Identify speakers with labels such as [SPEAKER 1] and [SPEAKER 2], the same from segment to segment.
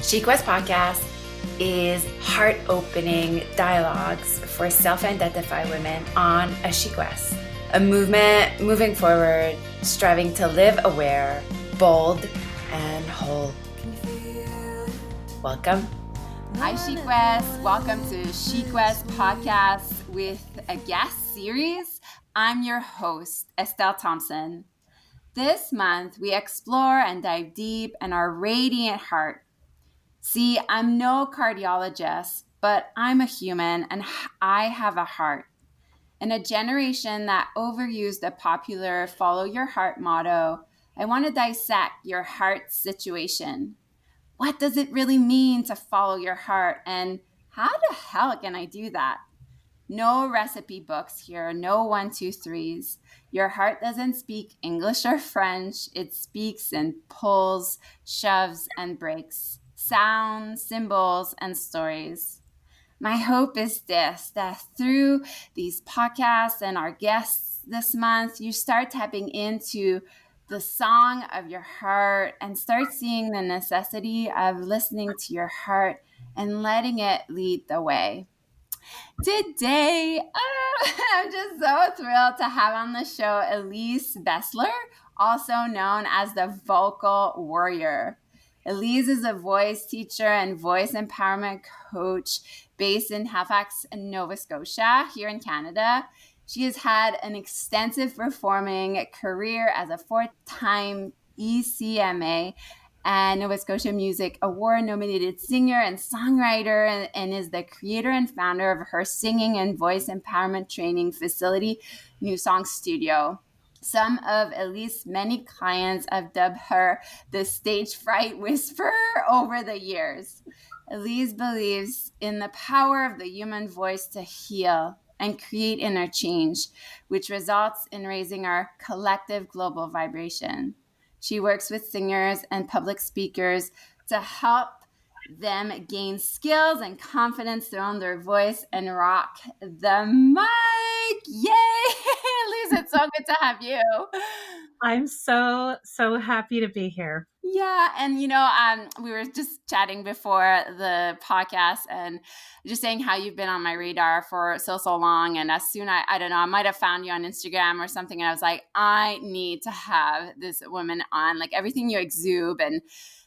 [SPEAKER 1] Chic West Podcast is heart-opening dialogues for self-identified women on a Chic West, a movement moving forward, striving to live aware, bold, and whole. Welcome.
[SPEAKER 2] Hi, Chic West. Welcome to Chic West Podcast with a guest series. I'm your host, Estelle Thompson. This month, we explore and dive deep in our radiant heart. See, I'm no cardiologist, but I'm a human and I have a heart. In a generation that overused the popular follow your heart motto, I want to dissect your heart situation. What does it really mean to follow your heart? And how the hell can I do that? No recipe books here, no 1, 2, 3s. Your heart doesn't speak English or French. It speaks in pulls, shoves, and breaks, sounds, symbols, and stories. My hope is this, that through these podcasts and our guests this month, you start tapping into the song of your heart and start seeing the necessity of listening to your heart and letting it lead the way. Today, I'm just so thrilled to have on the show Elise Besler, also known as the Vocal Warrior. Elise is a voice teacher and voice empowerment coach based in Halifax, Nova Scotia, here in Canada. She has had an extensive performing career as a 4-time ECMA and Nova Scotia Music Award-nominated singer and songwriter, and is the creator and founder of her singing and voice empowerment training facility, New Song Studio. Some of Elise's many clients have dubbed her the stage fright whisperer over the years. Elise believes in the power of the human voice to heal and create inner change, which results in raising our collective global vibration. She works with singers and public speakers to help them gain skills and confidence to own their voice and rock the mic. Yay! Elise, it's so good to have you.
[SPEAKER 3] I'm so happy to be here.
[SPEAKER 2] Yeah. And, we were just chatting before the podcast and just saying how you've been on my radar for so long. And as soon, I don't know, I might have found you on Instagram or something. And I was like, I need to have this woman on, like everything you exude and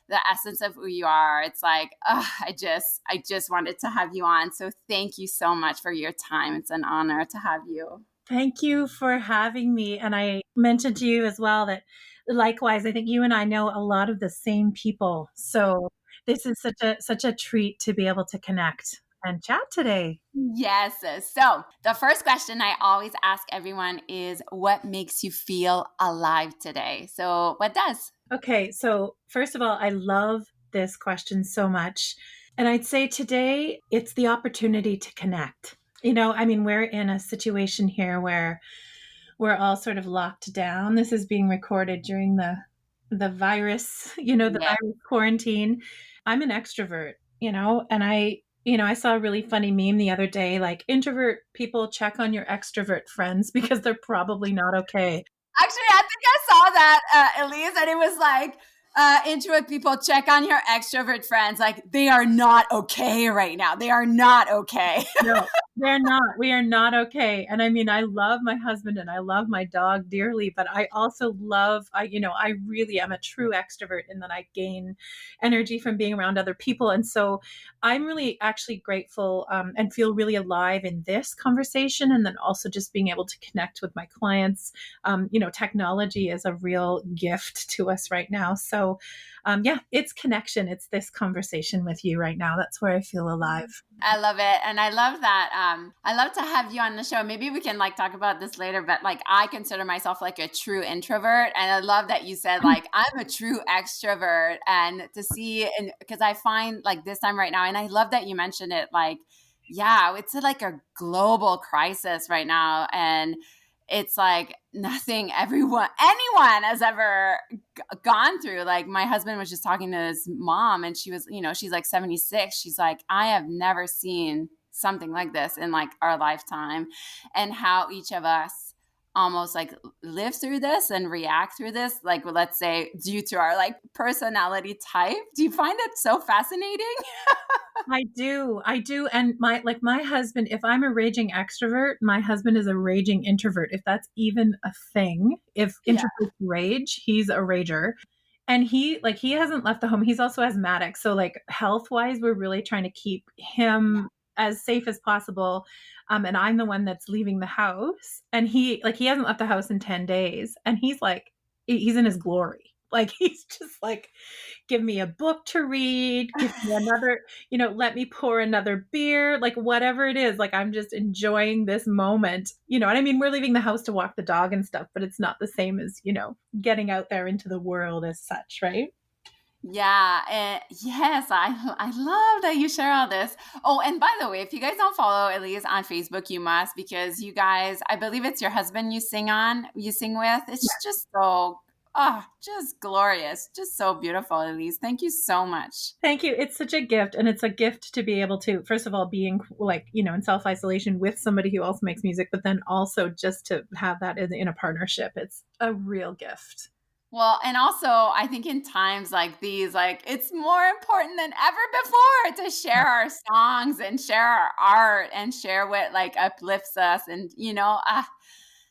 [SPEAKER 2] the essence of who you are. It's like, I just wanted to have you on. So thank you so much for your time. It's an honor to have you.
[SPEAKER 3] Thank you for having me. And I mentioned to you as well that likewise, I think you and I know a lot of the same people. So this is such a treat to be able to connect and chat today.
[SPEAKER 2] Yes. So the first question I always ask everyone is, what makes you feel alive today? So what does?
[SPEAKER 3] Okay. So first of all, I love this question so much. And I'd say today it's the opportunity to connect. We're in a situation here where we're all sort of locked down. This is being recorded during the virus, virus quarantine. I'm an extrovert, and I saw a really funny meme the other day, like introvert people check on your extrovert friends because they're probably not okay.
[SPEAKER 2] Actually, I think I saw that, Elise, and it was like, introvert people check on your extrovert friends. Like, they are not okay right now. They are not okay.
[SPEAKER 3] No, they're not. We are not okay. And I love my husband and I love my dog dearly, but I also love, I really am a true extrovert in that I gain energy from being around other people. And so I'm really actually grateful and feel really alive in this conversation. And then also just being able to connect with my clients. Technology is a real gift to us right now. So it's connection. It's this conversation with you right now. That's where I feel alive.
[SPEAKER 2] I love it. And I love that. I love to have you on the show. Maybe we can talk about this later, but I consider myself like a true introvert. And I love that you said I'm a true extrovert, and to see, and because I find this time right now, and I love that you mentioned it, it's like a global crisis right now. And it's like nothing anyone has ever gone through. Like, my husband was just talking to his mom, and she was, she's like 76. She's like, I have never seen something like this in our lifetime, and how each of us almost like live through this and react through this, like let's say due to our like personality type. Do you find it so fascinating?
[SPEAKER 3] I do. And my husband, if I'm a raging extrovert, my husband is a raging introvert. If that's even a thing, if
[SPEAKER 2] Yeah.
[SPEAKER 3] introverts rage, he's a rager. And he hasn't left the home. He's also asthmatic. So like health wise, we're really trying to keep him as safe as possible. And I'm the one that's leaving the house. And he hasn't left the house in 10 days. And he's in his glory. Like he's just like, give me a book to read, give me another, let me pour another beer, like whatever it is. Like I'm just enjoying this moment. And I mean, we're leaving the house to walk the dog and stuff, but it's not the same as, getting out there into the world as such, right?
[SPEAKER 2] Yeah, yes, I love that you share all this. Oh, and by the way, if you guys don't follow Elise on Facebook, you must, because you guys, I believe it's your husband you sing with. It's just so, just glorious, just so beautiful, Elise. Thank you so much.
[SPEAKER 3] Thank you. It's such a gift. And it's a gift to be able to, first of all, being like, in self isolation with somebody who also makes music, but then also just to have that in a partnership. It's a real gift.
[SPEAKER 2] Well, and also I think in times like these, like it's more important than ever before to share our songs and share our art and share what like uplifts us. And,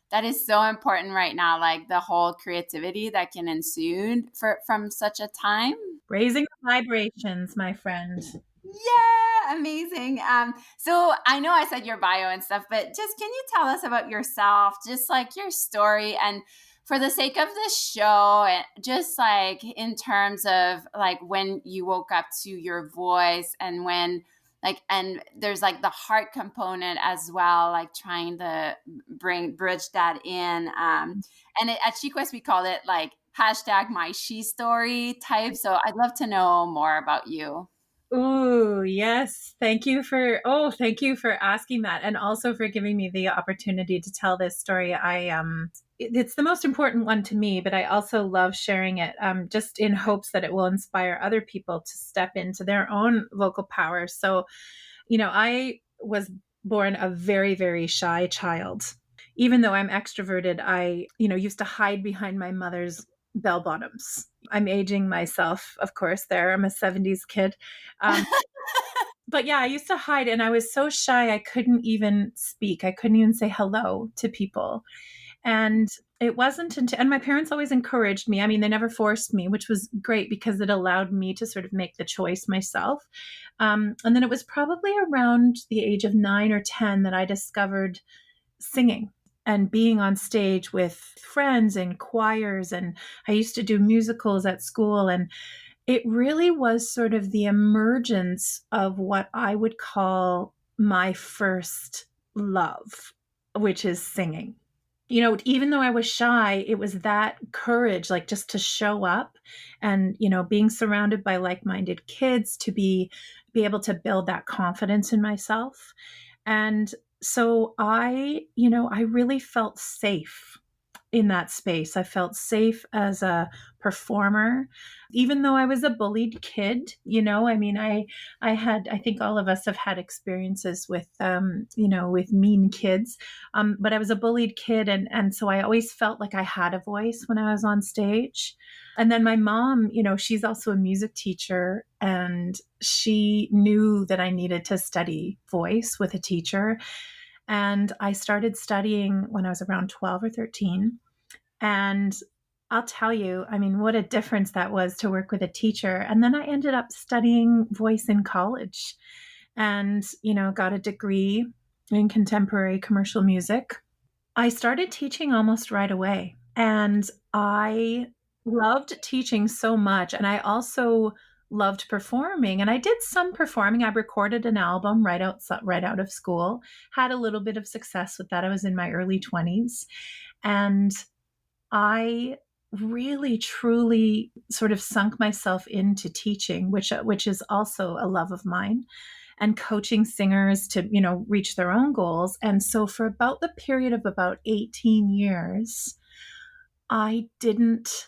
[SPEAKER 2] that is so important right now, like the whole creativity that can ensue from such a time.
[SPEAKER 3] Raising the vibrations, my friend.
[SPEAKER 2] Yeah, amazing. So I know I said your bio and stuff, but just can you tell us about yourself, just like your story, and for the sake of this show, and just like in terms of like when you woke up to your voice and when and there's like the heart component as well, like trying to bridge that in. And at SheQuest, we call it like hashtag my she story type. So I'd love to know more about you.
[SPEAKER 3] Oh, yes. Thank you for asking that, and also for giving me the opportunity to tell this story. It's the most important one to me, but I also love sharing it, just in hopes that it will inspire other people to step into their own vocal power. So, I was born a very, very shy child. Even though I'm extroverted, I, used to hide behind my mother's bell bottoms. I'm aging myself, of course, there. I'm a 70s kid. But yeah, I used to hide, and I was so shy I couldn't even speak. I couldn't even say hello to people. And it wasn't until, and my parents always encouraged me. I mean, they never forced me, which was great because it allowed me to sort of make the choice myself. And then it was probably around the age of 9 or 10 that I discovered singing and being on stage with friends and choirs. And I used to do musicals at school. And it really was sort of the emergence of what I would call my first love, which is singing. Even though I was shy, it was that courage, like just to show up and, being surrounded by like-minded kids to be able to build that confidence in myself. And so I really felt safe in that space. I felt safe as a performer, even though I was a bullied kid. I mean, I think all of us have had experiences with, with mean kids. But I was a bullied kid. And so I always felt like I had a voice when I was on stage. And then my mom, she's also a music teacher, and she knew that I needed to study voice with a teacher. And I started studying when I was around 12 or 13. And I'll tell you, I mean, what a difference that was to work with a teacher. And then I ended up studying voice in college and, got a degree in contemporary commercial music. I started teaching almost right away. And I loved teaching so much. And I also loved performing. And I did some performing. I recorded an album right out of school, had a little bit of success with that. I was in my early 20s. And I really truly sort of sunk myself into teaching, which is also a love of mine, and coaching singers to, reach their own goals. And so for about the period of about 18 years, I didn't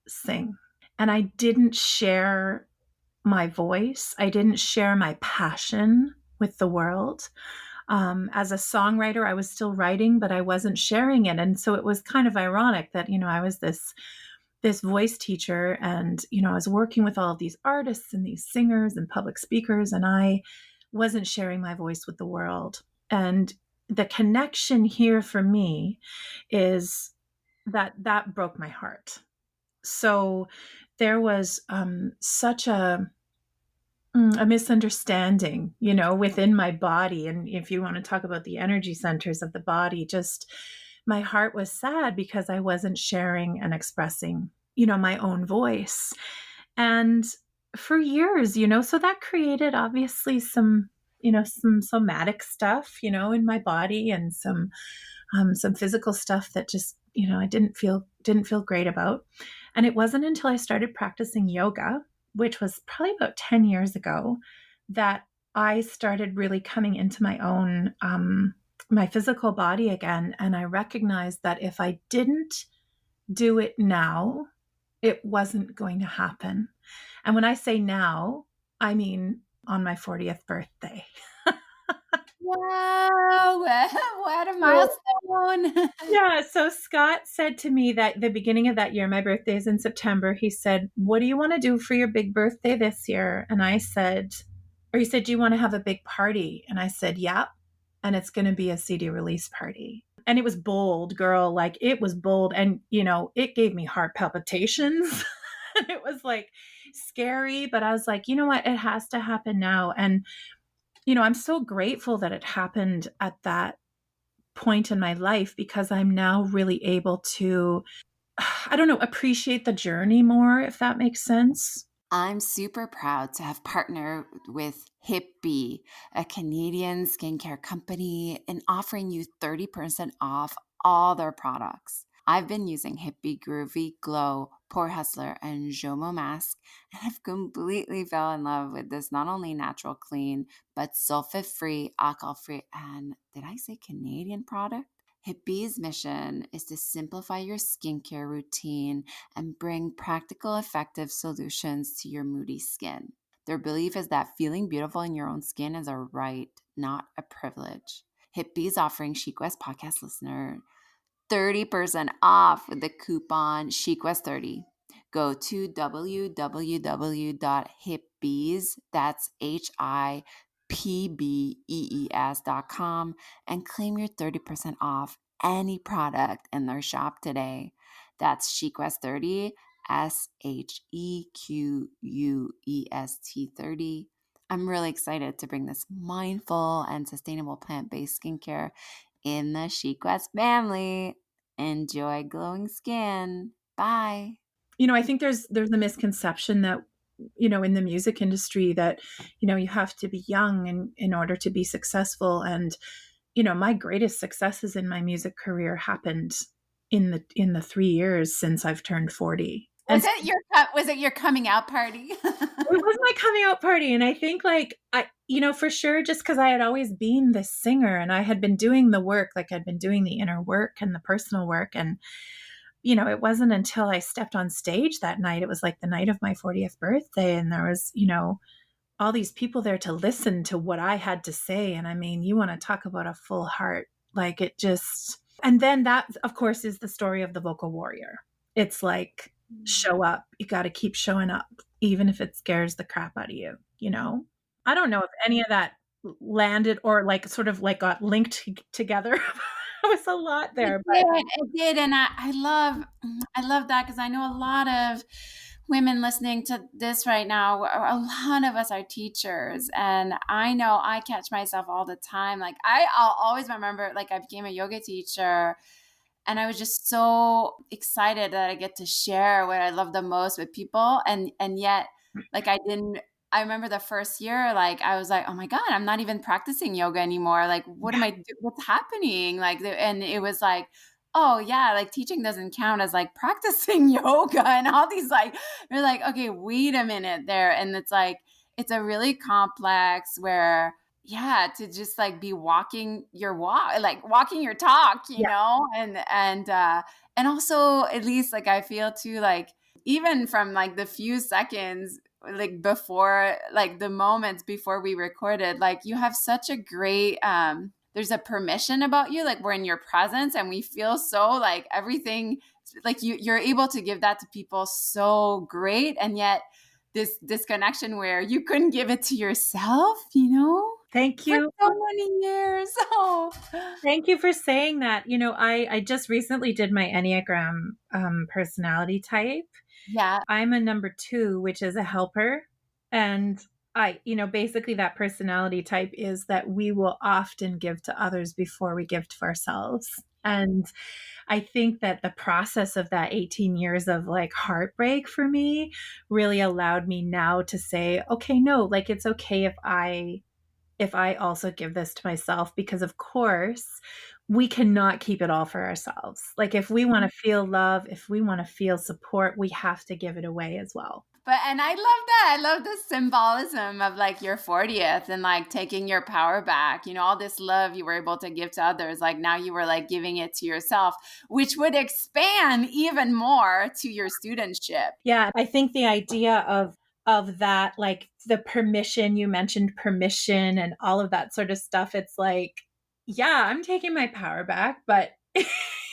[SPEAKER 3] sing, and I didn't share my voice. I didn't share my passion with the world. As a songwriter, I was still writing, but I wasn't sharing it. And so it was kind of ironic that, I was this voice teacher, and I was working with all of these artists and these singers and public speakers, and I wasn't sharing my voice with the world. And the connection here for me is that broke my heart. So there was such a misunderstanding, within my body. And if you want to talk about the energy centers of the body, just my heart was sad because I wasn't sharing and expressing, my own voice. And for years, so that created obviously some somatic stuff, in my body, and some physical stuff that just, I didn't feel great about. And it wasn't until I started practicing yoga, which was probably about 10 years ago, that I started really coming into my own, my physical body again. And I recognized that if I didn't do it now, it wasn't going to happen. And when I say now, I mean on my 40th birthday.
[SPEAKER 2] Wow, what a milestone.
[SPEAKER 3] Yeah. So Scott said to me that the beginning of that year, my birthday is in September. He said, "What do you want to do for your big birthday this year?" And I said, or he said, "Do you want to have a big party?" And I said, "Yeah. And it's going to be a CD release party." And it was bold, girl. Like, it was bold. And, it gave me heart palpitations. It was like scary, but I was like, you know what? It has to happen now. And, I'm so grateful that it happened at that point in my life, because I'm now really able to, I don't know, appreciate the journey more, if that makes sense.
[SPEAKER 2] I'm super proud to have partnered with Hippie, a Canadian skincare company, in offering you 30% off all their products. I've been using Hippie Groovy Glow, Pore Hustler, and Jomo Mask, and I've completely fell in love with this not only natural, clean, but sulfate-free, alcohol-free, and did I say Canadian product? Hippie's mission is to simplify your skincare routine and bring practical, effective solutions to your moody skin. Their belief is that feeling beautiful in your own skin is a right, not a privilege. Hippie is offering Chic West podcast listener 30% off with the coupon ChicWest30. Go to www.hipbees, that's HIPBEES.com, and claim your 30% off any product in their shop today. That's ChicWest30, SHEQUEST30. I'm really excited to bring this mindful and sustainable plant-based skincare in the Chic West family. Enjoy glowing skin. Bye.
[SPEAKER 3] I think there's a misconception that, in the music industry, that, you have to be young in order to be successful. And, my greatest successes in my music career happened in the 3 years since I've turned 40.
[SPEAKER 2] Was it your coming out party?
[SPEAKER 3] It was my coming out party. And I think, like, for sure, just because I had always been this singer and I had been doing the work, like I'd been doing the inner work and the personal work. And, it wasn't until I stepped on stage that night, it was like the night of my 40th birthday. And there was, all these people there to listen to what I had to say. And I mean, you want to talk about a full heart, like, it just, and then that, of course, is the story of the vocal warrior. It's like, show up. You got to keep showing up, even if it scares the crap out of you, I don't know if any of that landed or like sort of like got linked together. It was a lot there.
[SPEAKER 2] It did. And I love that, because I know a lot of women listening to this right now, a lot of us are teachers, and I know I catch myself all the time. Like, I'll always remember, like, I became a yoga teacher, and I was just so excited that I get to share what I love the most with people. And yet, like, I remember the first year, like, I was like, oh my God, I'm not even practicing yoga anymore. Like, what am I doing? What's happening? Like, and it was like, oh yeah, like, teaching doesn't count as like practicing yoga, and all these, like, you're like, okay, wait a minute there. And it's like, it's a really complex where, yeah, to just like be walking your walk, like walking your talk, you know, and also, at least, like, I feel too, like, even from like the few seconds like before, like the moments before we recorded, like you have such a great, there's a permission about you, like we're in your presence and we feel so like everything, like you're able to give that to people so great. And yet this connection where you couldn't give it to yourself,
[SPEAKER 3] Thank
[SPEAKER 2] for
[SPEAKER 3] you.
[SPEAKER 2] so many years. Oh,
[SPEAKER 3] Thank you for saying that. I just recently did my Enneagram personality type.
[SPEAKER 2] yeah.
[SPEAKER 3] I'm a number 2, which is a helper. And basically that personality type is that we will often give to others before we give to ourselves. And I think that the process of that 18 years of like heartbreak for me really allowed me now to say, okay, no, like it's okay if I also give this to myself, because of course we cannot keep it all for ourselves. Like if we want to feel love, if we want to feel support, we have to give it away as well.
[SPEAKER 2] But, and I love that. I love the symbolism of like your 40th and like taking your power back, all this love you were able to give to others. Like now you were like giving it to yourself, which would expand even more to your studentship.
[SPEAKER 3] Yeah. I think the idea of that, like the permission, you mentioned permission and all of that sort of stuff. It's like, yeah, I'm taking my power back, but it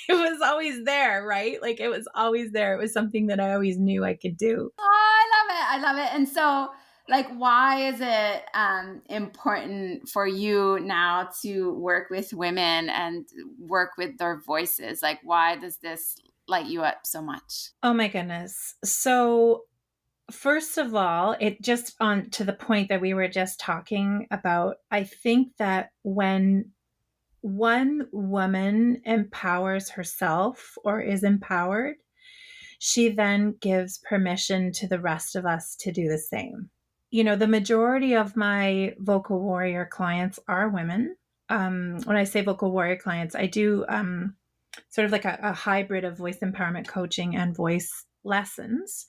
[SPEAKER 3] was always there, right? Like it was always there. It was something that I always knew I could do.
[SPEAKER 2] Oh, I love it. I love it. And so, like, why is it important for you now to work with women and work with their voices? Like, why does this light you up so much?
[SPEAKER 3] Oh my goodness. So first of all, it just on to the point that we were just talking about, I think that when one woman empowers herself or is empowered, she then gives permission to the rest of us to do the same. The majority of my vocal warrior clients are women. When I say vocal warrior clients, I do sort of like a hybrid of voice empowerment coaching and voice lessons,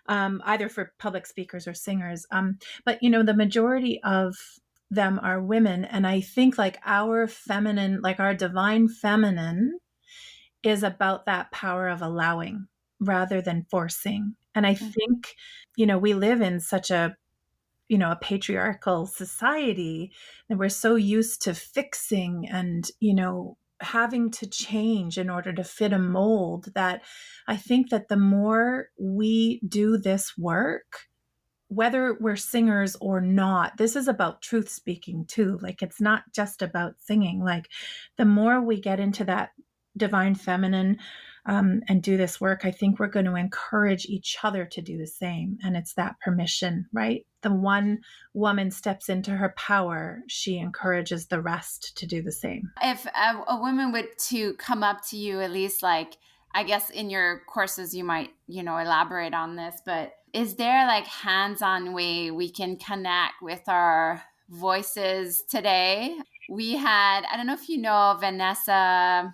[SPEAKER 3] either for public speakers or singers. But, the majority of them are women. And I think like our feminine, like our divine feminine is about that power of allowing rather than forcing. And I think, we live in such a patriarchal society, and we're so used to fixing and, having to change in order to fit a mold, that I think that the more we do this work, whether we're singers or not, this is about truth speaking too. Like it's not just about singing. Like the more we get into that divine feminine and do this work, I think we're going to encourage each other to do the same. And it's that permission, right? The one woman steps into her power, she encourages the rest to do the same.
[SPEAKER 2] If a woman would to come up to you, at least like, I guess in your courses, you might, elaborate on this, but is there like hands-on way we can connect with our voices today? We had, I don't know if you know Vanessa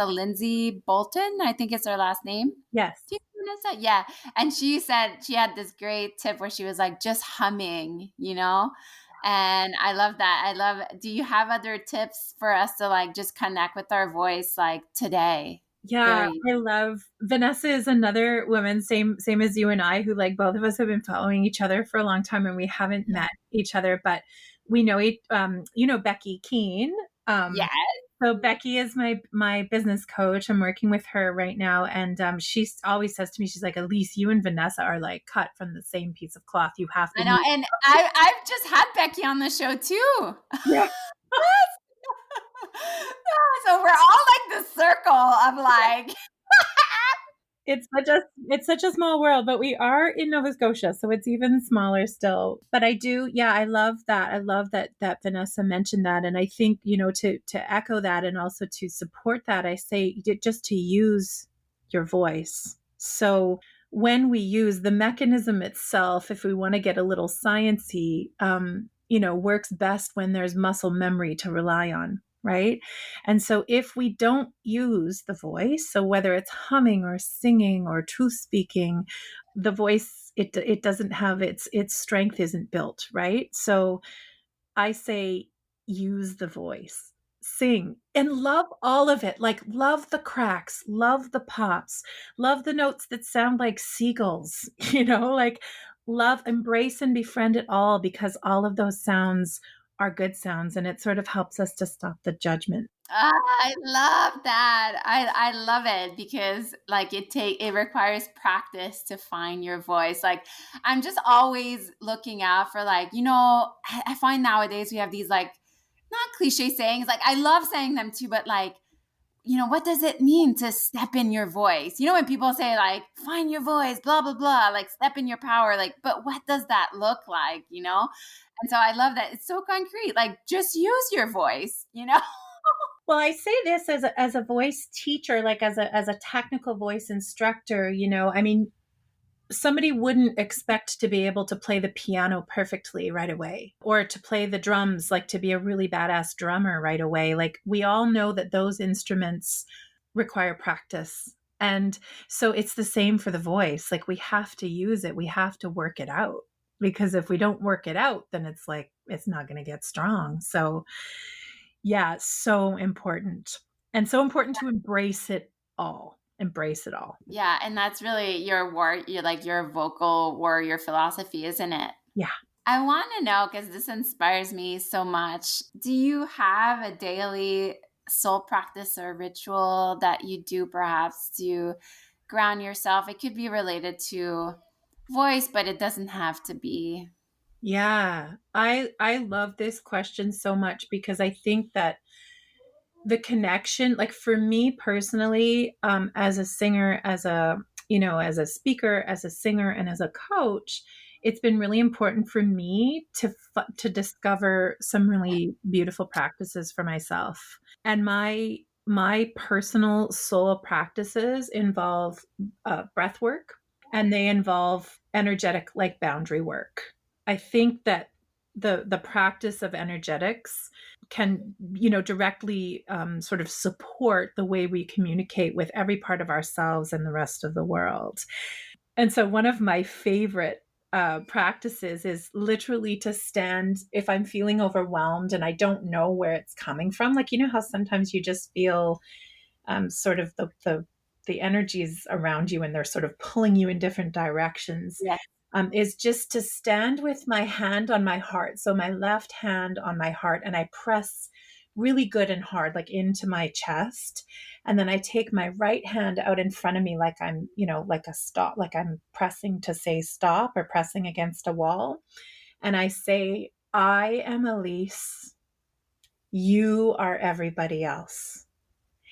[SPEAKER 2] Lindsay Bolton, I think it's her last name.
[SPEAKER 3] Yes.
[SPEAKER 2] Do you know Vanessa? Yeah. And she said she had this great tip where she was like, just humming, And I love that. Do you have other tips for us to like just connect with our voice like today?
[SPEAKER 3] Yeah, I love Vanessa is another woman, same as you and I, who like both of us have been following each other for a long time and we haven't met each other, but we know Becky Keene.
[SPEAKER 2] Yes.
[SPEAKER 3] So Becky is my business coach. I'm working with her right now. And she always says to me, she's like, Elise, you and Vanessa are like cut from the same piece of cloth. You have to.
[SPEAKER 2] I know. And I've just had Becky on the show too.
[SPEAKER 3] Yeah.
[SPEAKER 2] So we're all like the circle of like.
[SPEAKER 3] It's such a small world, but we are in Nova Scotia, so it's even smaller still. But I love that. I love that Vanessa mentioned that. And I think, to echo that and also to support that, I say just to use your voice. So when we use the mechanism itself, if we want to get a little sciencey, works best when there's muscle memory to rely on. Right. And so if we don't use the voice, so whether it's humming or singing or truth speaking, the voice, it doesn't have its strength isn't built. Right. So I say, use the voice, sing and love all of it. Like love the cracks, love the pops, love the notes that sound like seagulls, like love, embrace, and befriend it all, because all of those sounds are good sounds, and it sort of helps us to stop the judgment.
[SPEAKER 2] I love that. I love it because like it requires practice to find your voice. Like I'm just always looking out for like, I find nowadays we have these like not cliche sayings. Like I love saying them too, but like, what does it mean to step in your voice? When people say like find your voice, blah blah blah, like step in your power, like, but what does that look like? And so I love that it's so concrete. Like just use your voice.
[SPEAKER 3] Well, I say this as a voice teacher, like as a technical voice instructor, I mean, somebody wouldn't expect to be able to play the piano perfectly right away, or to play the drums, like to be a really badass drummer right away. Like we all know that those instruments require practice. And so it's the same for the voice. Like we have to use it. We have to work it out, because if we don't work it out, then it's like, it's not going to get strong. So yeah, so important. And so important to embrace it all. Embrace it all.
[SPEAKER 2] Yeah, and that's really your vocal warrior philosophy, isn't it?
[SPEAKER 3] Yeah.
[SPEAKER 2] I want to know, because this inspires me so much. Do you have a daily soul practice or ritual that you do perhaps to ground yourself? It could be related to voice, but it doesn't have to be.
[SPEAKER 3] Yeah. I love this question so much, because I think that the connection, like for me personally, as a singer, as a speaker, as a singer, and as a coach, it's been really important for me to discover some really beautiful practices for myself. And my personal soul practices involve breath work, and they involve energetic, like boundary work. I think that the practice of energetics can directly sort of support the way we communicate with every part of ourselves and the rest of the world. And so one of my favorite practices is literally to stand if I'm feeling overwhelmed and I don't know where it's coming from. Like, how sometimes you just feel sort of the energies around you, and they're sort of pulling you in different directions.
[SPEAKER 2] Yes.
[SPEAKER 3] Is just to stand with my hand on my heart. So my left hand on my heart, and I press really good and hard, like into my chest. And then I take my right hand out in front of me, like I'm, like a stop, like I'm pressing to say stop, or pressing against a wall. And I say, I am Elise. You are everybody else.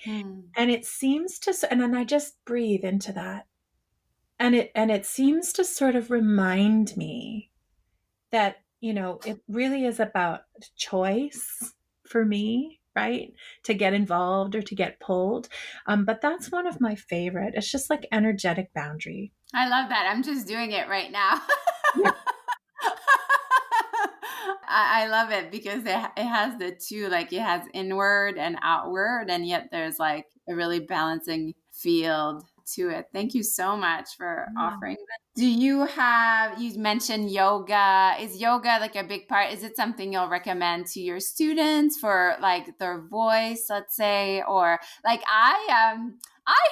[SPEAKER 3] And it seems to, and then I just breathe into that. And it seems to sort of remind me that, it really is about choice for me, right? To get involved or to get pulled. But that's one of my favorite. It's just like energetic boundary.
[SPEAKER 2] I love that. I'm just doing it right now.
[SPEAKER 3] Yeah.
[SPEAKER 2] I love it because it has the two, like it has inward and outward, and yet there's like a really balancing field to it. Thank you so much for offering that. Do you mentioned yoga. Is yoga like a big part? Is it something you'll recommend to your students for like their voice, let's say? Or like I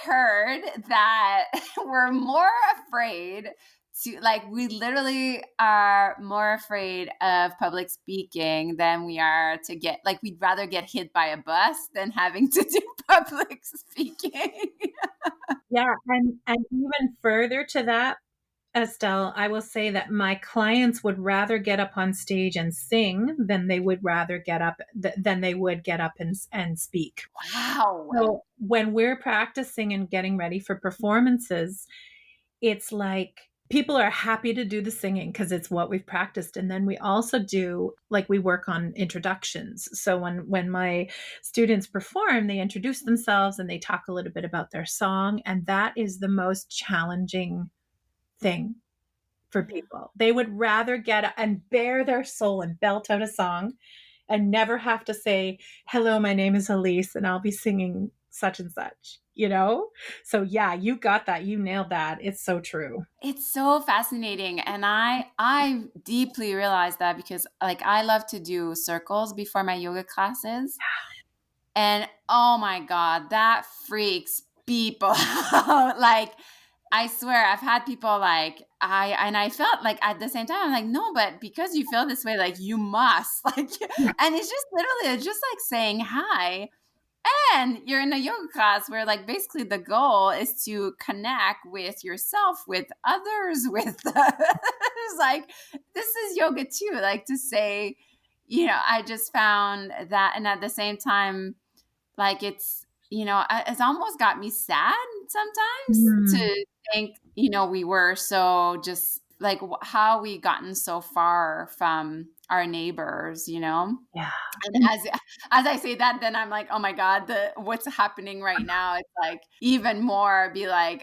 [SPEAKER 2] heard that we're more afraid we literally are more afraid of public speaking than we are to get, like, we'd rather get hit by a bus than having to do public speaking.
[SPEAKER 3] Yeah. And even further to that, Estelle, I will say that my clients would rather get up on stage and sing than they would get up and speak.
[SPEAKER 2] Wow.
[SPEAKER 3] So when we're practicing and getting ready for performances, it's like people are happy to do the singing because it's what we've practiced. And then we also we work on introductions. So when my students perform, they introduce themselves and they talk a little bit about their song. And that is the most challenging thing for people. They would rather get and bare their soul and belt out a song and never have to say, hello, my name is Elise and I'll be singing such and such, So yeah, you got that. You nailed that. It's so true.
[SPEAKER 2] It's so fascinating. And I deeply realized that because like I love to do circles before my yoga classes. And oh my God, that freaks people out. Like, I swear I've had people like, I felt like at the same time, I'm like, no, but because you feel this way, like you must, like, and it's just literally, it's just like saying hi. And you're in a yoga class where like basically the goal is to connect with yourself, with others, with it's like this is yoga too. Like to say, I just found that, and at the same time, like it's almost got me sad sometimes
[SPEAKER 3] Mm,
[SPEAKER 2] to think, we were so just like how we gotten so far from our neighbors,
[SPEAKER 3] yeah.
[SPEAKER 2] and as I say that, then I'm like, oh my God, what's happening right now? It's like even more be like,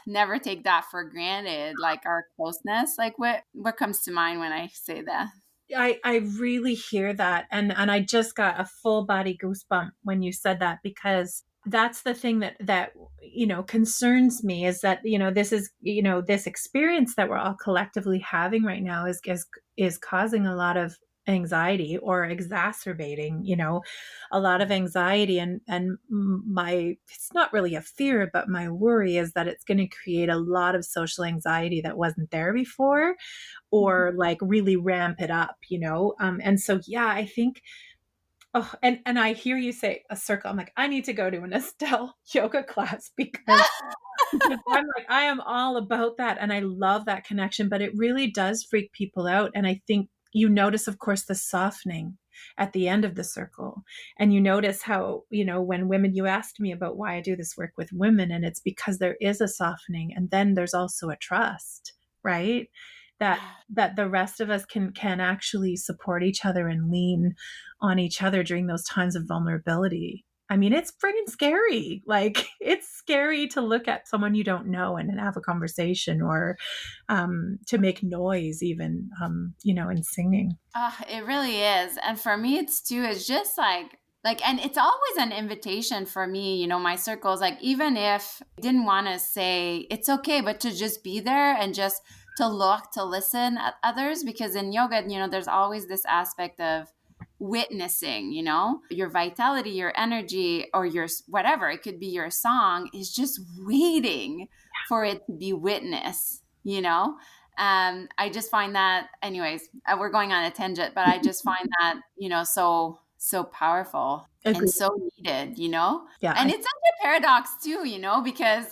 [SPEAKER 2] never take that for granted. Like our closeness. Like what comes to mind when I say that?
[SPEAKER 3] I really hear that. And I just got a full body goosebump when you said that, because that's the thing that concerns me, is that, this is, this experience that we're all collectively having right now is causing a lot of anxiety, or exacerbating, a lot of anxiety. And it's not really a fear, but my worry is that it's going to create a lot of social anxiety that wasn't there before, or like really ramp it up, and so, yeah, I think, oh, and I hear you say a circle. I'm like, I need to go to an Estelle yoga class, because I'm like, I am all about that. And I love that connection, but it really does freak people out. And I think you notice, of course, the softening at the end of the circle. And you notice how, when women, you asked me about why I do this work with women, and it's because there is a softening. And then there's also a trust, right? That the rest of us can actually support each other and lean on each other during those times of vulnerability. I mean, it's friggin' scary. Like, it's scary to look at someone you don't know and have a conversation, or to make noise, even, in singing.
[SPEAKER 2] It really is. And for me, it's just and it's always an invitation for me, my circles, like, even if I didn't want to say it's okay, but to just be there and just to look, to listen at others, because in yoga, there's always this aspect of witnessing, your vitality, your energy, or your whatever, it could be your song, is just waiting for it to be witnessed, I just find that, anyways, we're going on a tangent, but I just find that, so powerful and
[SPEAKER 3] Agreed.
[SPEAKER 2] so needed,
[SPEAKER 3] Yeah.
[SPEAKER 2] and it's such a paradox too, because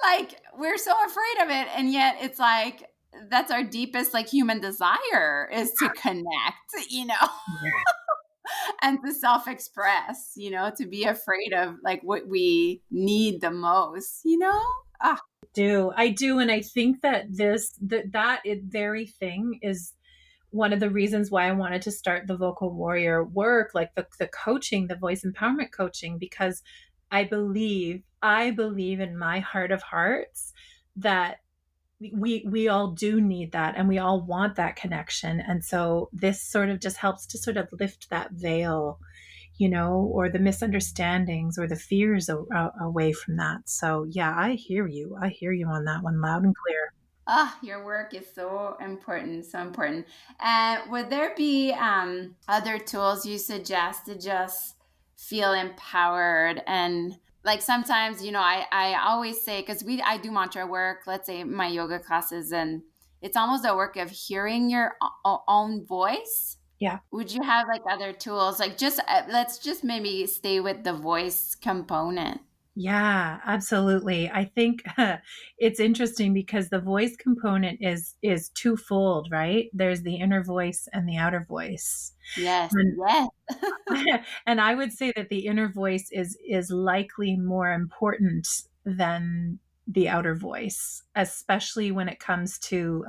[SPEAKER 2] like we're so afraid of it. And yet it's like, that's our deepest, like, human desire, is to connect, and to self-express, to be afraid of like what we need the most, Ah,
[SPEAKER 3] I do. And I think that very thing is one of the reasons why I wanted to start the Vocal Warrior work, like the coaching, the voice empowerment coaching, because I believe in my heart of hearts that we all do need that, and we all want that connection. And so this sort of just helps to sort of lift that veil, or the misunderstandings or the fears away from that. So, yeah, I hear you on that one, loud and clear.
[SPEAKER 2] your work is so important, so important. And would there be other tools you suggest to just feel empowered? And like sometimes, I always say, because I do mantra work, let's say my yoga classes, and it's almost a work of hearing your own voice.
[SPEAKER 3] Yeah.
[SPEAKER 2] Would you have like other tools? Like just let's just maybe stay with the voice component.
[SPEAKER 3] Yeah, absolutely. I think it's interesting because the voice component is twofold, right? There's the inner voice and the outer voice.
[SPEAKER 2] Yes,
[SPEAKER 3] And
[SPEAKER 2] yes.
[SPEAKER 3] and I would say that the inner voice is likely more important than the outer voice, especially when it comes to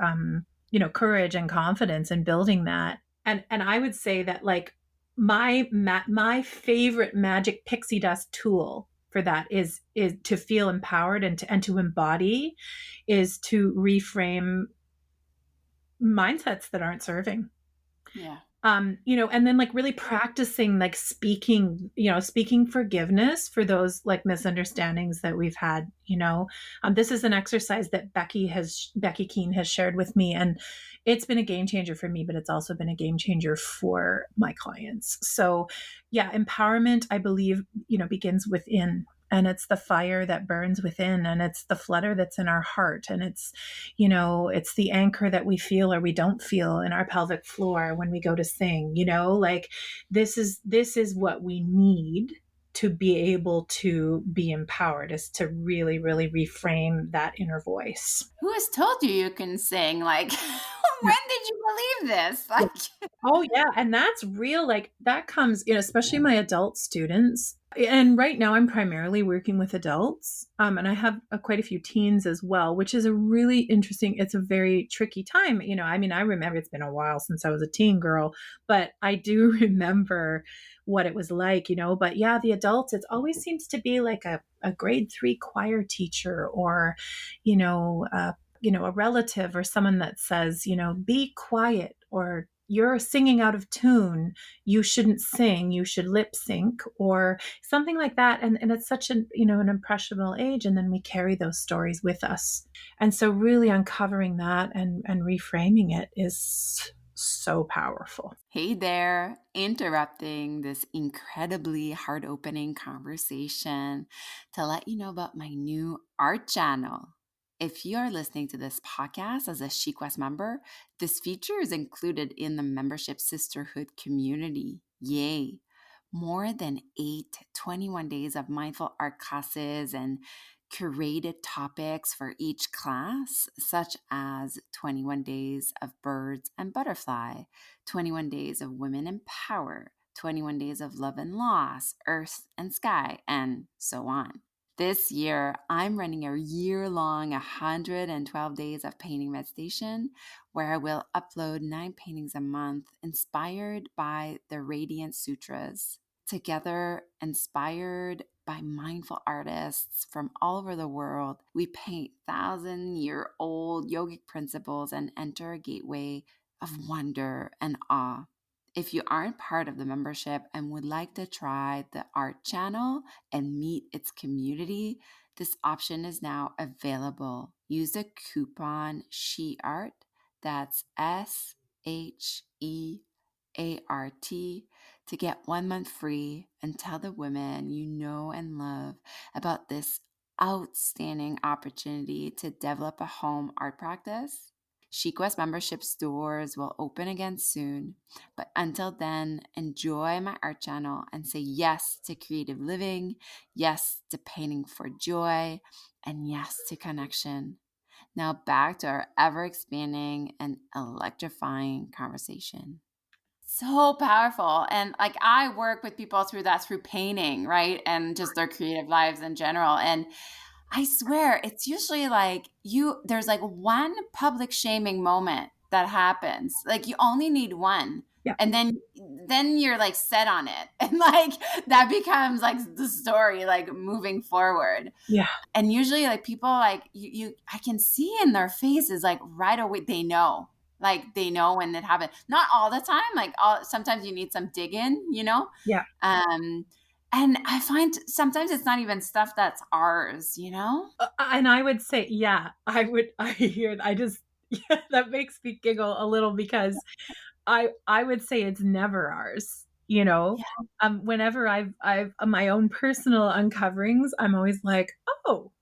[SPEAKER 3] courage and confidence and building that. And I would say that, like, my favorite magic pixie dust tool for that is to feel empowered and to embody, is to reframe mindsets that aren't serving.
[SPEAKER 2] Yeah.
[SPEAKER 3] And then, like, really practicing, like, speaking forgiveness for those, like, misunderstandings that we've had. This is an exercise that Becky Keene has shared with me, and it's been a game changer for me, but it's also been a game changer for my clients. So, yeah, empowerment, I believe, begins within, and it's the fire that burns within, and it's the flutter that's in our heart, and it's the anchor that we feel or we don't feel in our pelvic floor when we go to sing, like this is what we need to be able to be empowered, is to really, really reframe that inner voice.
[SPEAKER 2] Who has told you can sing? Like, when did you believe this? Like,
[SPEAKER 3] Oh yeah, and that's real. Like that comes, especially my adult students. And right now, I'm primarily working with adults, and I have quite a few teens as well, which is a really interesting. It's a very tricky time. I remember, it's been a while since I was a teen girl, but I do remember what it was like. But yeah, the adults, it always seems to be like a grade 3 choir teacher, or you know, uh, a relative or someone that says, be quiet, or you're singing out of tune, you shouldn't sing, you should lip sync, or something like that. And it's such an impressionable age. And then we carry those stories with us. And so really uncovering that and reframing it is so powerful.
[SPEAKER 2] hey there, interrupting this incredibly heart-opening conversation to let you know about my new art channel. If you are listening to this podcast as a SheQuest member, this feature is included in the membership sisterhood community. Yay! More than 21 days of mindful art classes and curated topics for each class, such as 21 days of birds and butterfly, 21 days of women in power, 21 days of love and loss, earth and sky, and so on. This year, I'm running a year-long 112 days of painting meditation, where I will upload 9 paintings a month inspired by the Radiant Sutras. Together, inspired by mindful artists from all over the world, we paint 1,000-year-old yogic principles and enter a gateway of wonder and awe. If you aren't part of the membership and would like to try the art channel and meet its community, this option is now available. Use the coupon SHEART, that's SHEART, to get 1 month free, and tell the women you know and love about this outstanding opportunity to develop a home art practice. SheQuest membership stores will open again soon, but until then, enjoy my art channel and say yes to creative living, yes to painting for joy, and yes to connection. Now back to our ever-expanding and electrifying conversation. So powerful. And like, I work with people through painting, right? And just their creative lives in general. And I swear it's usually like there's like one public shaming moment that happens. Like, you only need one.
[SPEAKER 3] Yeah.
[SPEAKER 2] And then you're like set on it. And like that becomes like the story, like moving forward.
[SPEAKER 3] Yeah.
[SPEAKER 2] And usually like people like I can see in their faces, like right away, they know. Like they know when it happened. Not all the time. Like sometimes you need some digging,
[SPEAKER 3] Yeah.
[SPEAKER 2] And I find sometimes it's not even stuff that's ours,
[SPEAKER 3] And I would say, yeah, yeah, that makes me giggle a little, because I would say it's never ours. Whenever I've my own personal uncoverings, I'm always like, well,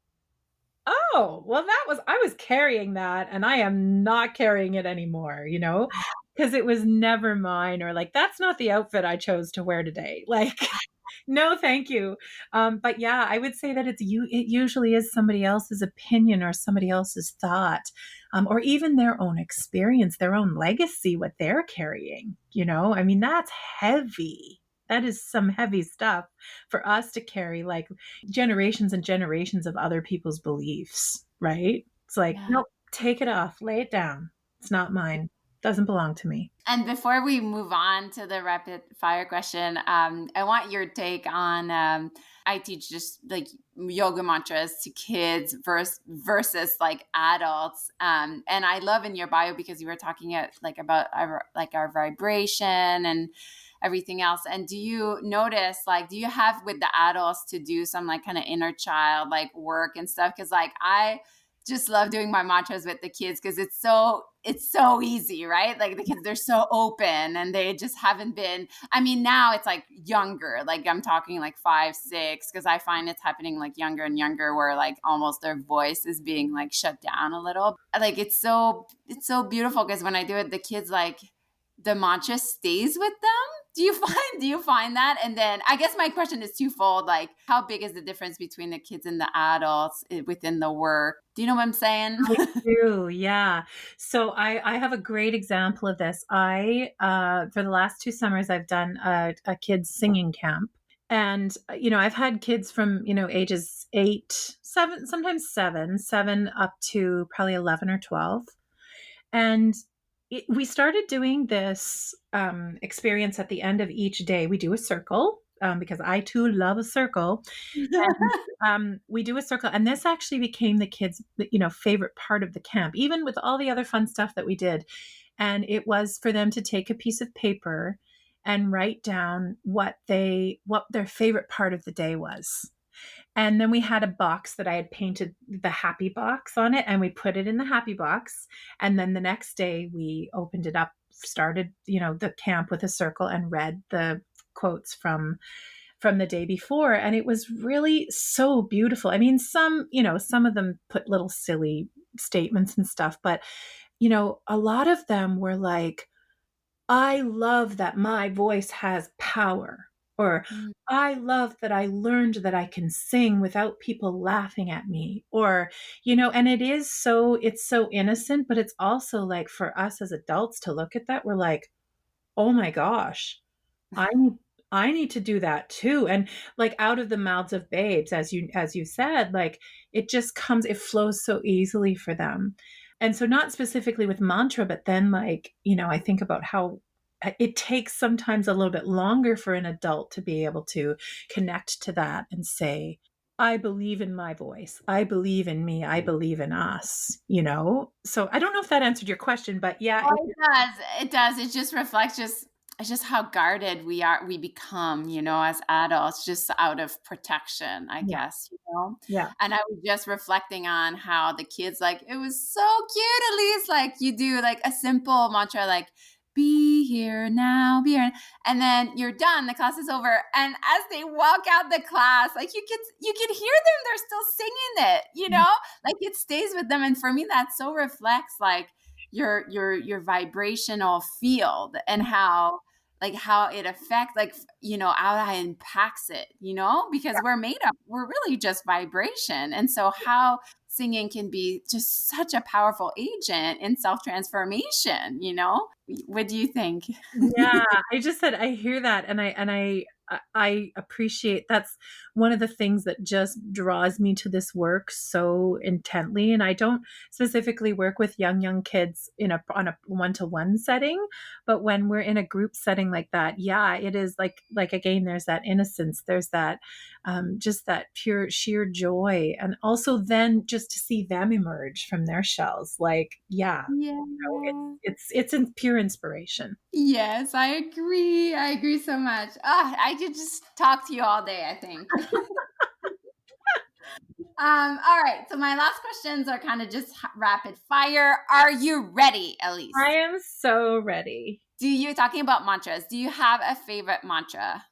[SPEAKER 3] I was carrying that, and I am not carrying it anymore, because it was never mine, or like, that's not the outfit I chose to wear today. Like, no, thank you. But yeah, I would say that it usually is somebody else's opinion or somebody else's thought, or even their own experience, their own legacy, what they're carrying. That's heavy. That is some heavy stuff for us to carry, like generations and generations of other people's beliefs, right? It's like, nope, take it off, lay it down. It's not mine. Doesn't belong to me.
[SPEAKER 2] And before we move on to the rapid fire question, I want your take on, I teach just like yoga mantras to kids versus like adults. And I love in your bio, because you were talking about our vibration and everything else. And do you notice, like, do you have with the adults to do some like kind of inner child like work and stuff? Because like just love doing my mantras with the kids because it's so easy, right? Like the kids, they're so open and they just haven't been. I mean, now it's like younger, like I'm talking like 5, 6, because I find it's happening like younger and younger, where like almost their voice is being like shut down a little. Like it's so beautiful because when I do it, the kids like the mantra stays with them. Do you find that? And then I guess my question is twofold. Like, how big is the difference between the kids and the adults within the work? Do you know what I'm saying?
[SPEAKER 3] I do, yeah. So I have a great example of this. For the last 2 summers, I've done a kids singing camp. And, I've had kids from, ages 8, 7, sometimes 7 up to probably 11 or 12. And we started doing this experience at the end of each day. We do a circle because I too love a circle. And we do a circle, and this actually became the kids' favorite part of the camp, even with all the other fun stuff that we did. And it was for them to take a piece of paper and write down what their favorite part of the day was. And then we had a box that I had painted the happy box on it, and we put it in the happy box. And then the next day we opened it up, started, the camp with a circle, and read the quotes from the day before. And it was really so beautiful. I mean, some of them put little silly statements and stuff, but, a lot of them were like, I love that my voice has power. Or I love that I learned that I can sing without people laughing at me. Or, and it's so innocent, but it's also like for us as adults to look at that, we're like, oh my gosh, I need to do that too. And like out of the mouths of babes, as you said, like it flows so easily for them. And so not specifically with mantra, but then like, I think about how it takes sometimes a little bit longer for an adult to be able to connect to that and say, I believe in my voice. I believe in me. I believe in us, So I don't know if that answered your question, but yeah.
[SPEAKER 2] Oh, it does. It does. It just reflects just how guarded we become, as adults, just out of protection, I guess,
[SPEAKER 3] Yeah.
[SPEAKER 2] And I was just reflecting on how the kids, like, it was so cute, at least, like, you do, like, a simple mantra, like, be here now, be here. And then you're done, the class is over. And as they walk out the class, like, you can hear them, they're still singing it, like, it stays with them. And for me, that so reflects, like, your vibrational field and how it affects, like, how that impacts it, because we're really just vibration. And so how singing can be just such a powerful agent in self-transformation, What do you think?
[SPEAKER 3] Yeah, I just said I hear that, and I appreciate that's one of the things that just draws me to this work so intently. And I don't specifically work with young kids on a one-to-one setting, but when we're in a group setting like that, yeah, it is like again, there's that innocence, there's that just that pure sheer joy, and also then just to see them emerge from their shells, like
[SPEAKER 2] Yeah.
[SPEAKER 3] it's pure inspiration.
[SPEAKER 2] Yes, I agree. I agree so much. I could just talk to you all day, I think. All right. So my last questions are kind of just rapid fire. Are you ready, Elise?
[SPEAKER 3] I am so ready.
[SPEAKER 2] Talking about mantras, do you have a favorite mantra?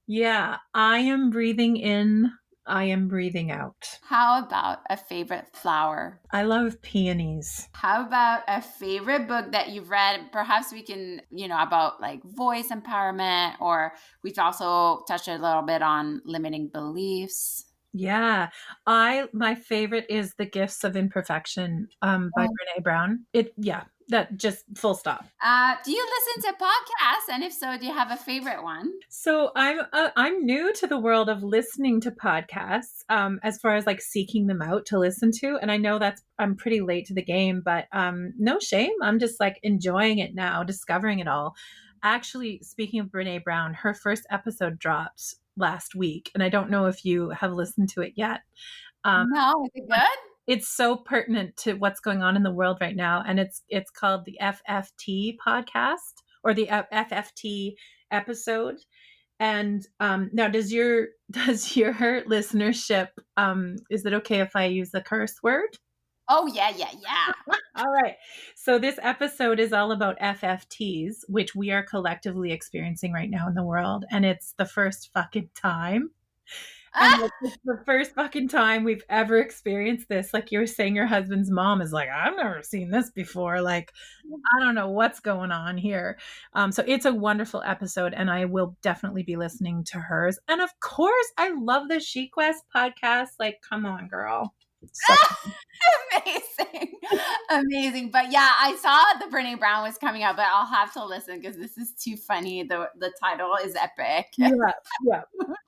[SPEAKER 3] Yeah. I am breathing in. I am breathing out.
[SPEAKER 2] How about a favorite flower?
[SPEAKER 3] I love peonies.
[SPEAKER 2] How about a favorite book that you've read? Perhaps we can, about like voice empowerment, or we've also touched a little bit on limiting beliefs.
[SPEAKER 3] Yeah. My favorite is The Gifts of Imperfection by Brené Brown. That just full stop.
[SPEAKER 2] Do you listen to podcasts? And if so, do you have a favorite one?
[SPEAKER 3] So I'm new to the world of listening to podcasts, as far as like seeking them out to listen to. And I know I'm pretty late to the game, but no shame. I'm just like enjoying it now, discovering it all. Actually, speaking of Brené Brown, her first episode dropped last week, and I don't know if you have listened to it yet.
[SPEAKER 2] No, is it good?
[SPEAKER 3] It's so pertinent to what's going on in the world right now, and it's called the FFT podcast, or the FFT episode. And now does your listenership, is it okay if I use the curse word?
[SPEAKER 2] Oh, yeah.
[SPEAKER 3] All right. So this episode is all about FFTs, which we are collectively experiencing right now in the world. And it's the first fucking time. And
[SPEAKER 2] Ah!
[SPEAKER 3] it's the first fucking time we've ever experienced this. Like you were saying, your husband's mom is like, I've never seen this before. Like, I don't know what's going on here. So it's a wonderful episode, and I will definitely be listening to hers. And of course, I love the She Quest podcast. Like, come on, girl. So
[SPEAKER 2] Amazing. But yeah, I saw the Brene Brown was coming out, but I'll have to listen because this is too funny. The title is epic.
[SPEAKER 3] yeah.
[SPEAKER 2] What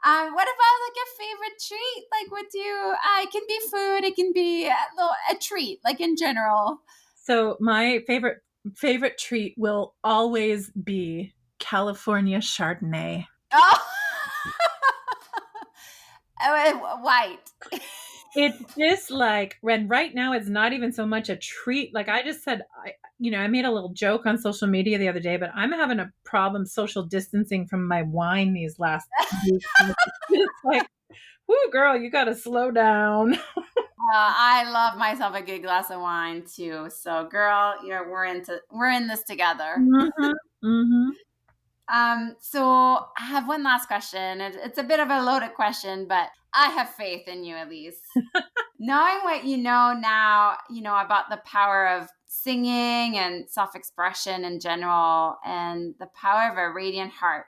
[SPEAKER 2] about like a favorite treat? Like, what do you? It can be food. It can be a treat, like in general.
[SPEAKER 3] So my favorite treat will always be California Chardonnay.
[SPEAKER 2] Oh, white.
[SPEAKER 3] It's just like when right now it's not even so much a treat. Like I just said, I made a little joke on social media the other day, but I'm having a problem social distancing from my wine these last weeks. It's like, whoo, girl, you got to slow down.
[SPEAKER 2] I love myself a good glass of wine too. So, girl, we're in this together. So I have one last question. It's a bit of a loaded question, but I have faith in you, Elise. Knowing what you know now, about the power of singing and self-expression in general and the power of a radiant heart,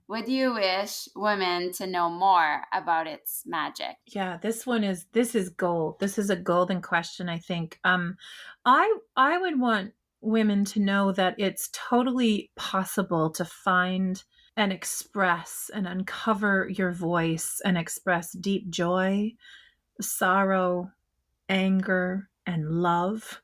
[SPEAKER 2] would you wish women to know more about its magic?
[SPEAKER 3] Yeah, this is gold. This is a golden question, I think. I would want women to know that it's totally possible to find and express and uncover your voice and express deep joy, sorrow, anger, and love.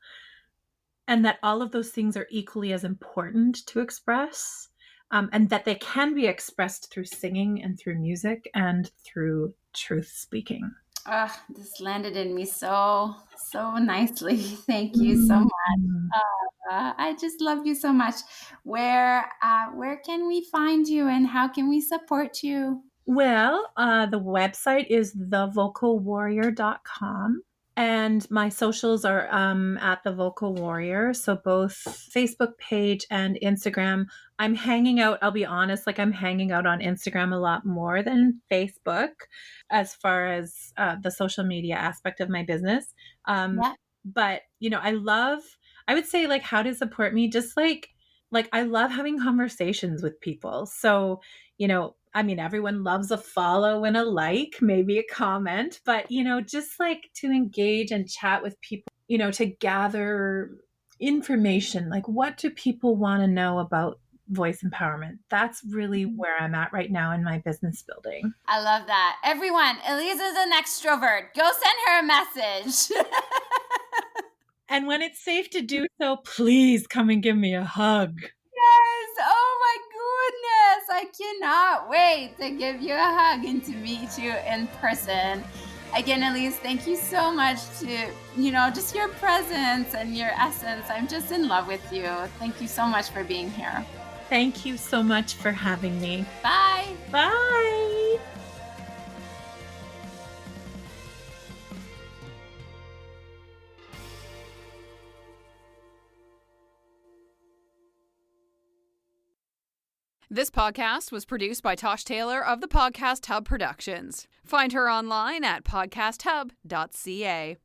[SPEAKER 3] And that all of those things are equally as important to express. And that they can be expressed through singing and through music and through truth speaking.
[SPEAKER 2] This landed in me so nicely. Thank you so much. I just love you so much. Where can we find you and how can we support you?
[SPEAKER 3] Well, the website is thevocalwarrior.com. And my socials are at The Vocal Warrior. So both Facebook page and Instagram. I'm hanging out, I'll be honest, like I'm hanging out on Instagram a lot more than Facebook as far as the social media aspect of my business. But, I would say like how to support me, just like I love having conversations with people. So, everyone loves a follow and a like, maybe a comment, but, just like to engage and chat with people, to gather information. Like, what do people want to know about voice empowerment? That's really where I'm at right now in my business building.
[SPEAKER 2] I love that. Everyone, Elise is an extrovert. Go send her a message.
[SPEAKER 3] And when it's safe to do so, please come and give me a hug.
[SPEAKER 2] Yes. Oh my goodness. I cannot wait to give you a hug and to meet you in person. Again, Elise, thank you so much to, just your presence and your essence. I'm just in love with you. Thank you so much for being here.
[SPEAKER 3] Thank you so much for having me.
[SPEAKER 2] Bye.
[SPEAKER 3] Bye.
[SPEAKER 4] This podcast was produced by Tosh Taylor of the Podcast Hub Productions. Find her online at podcasthub.ca.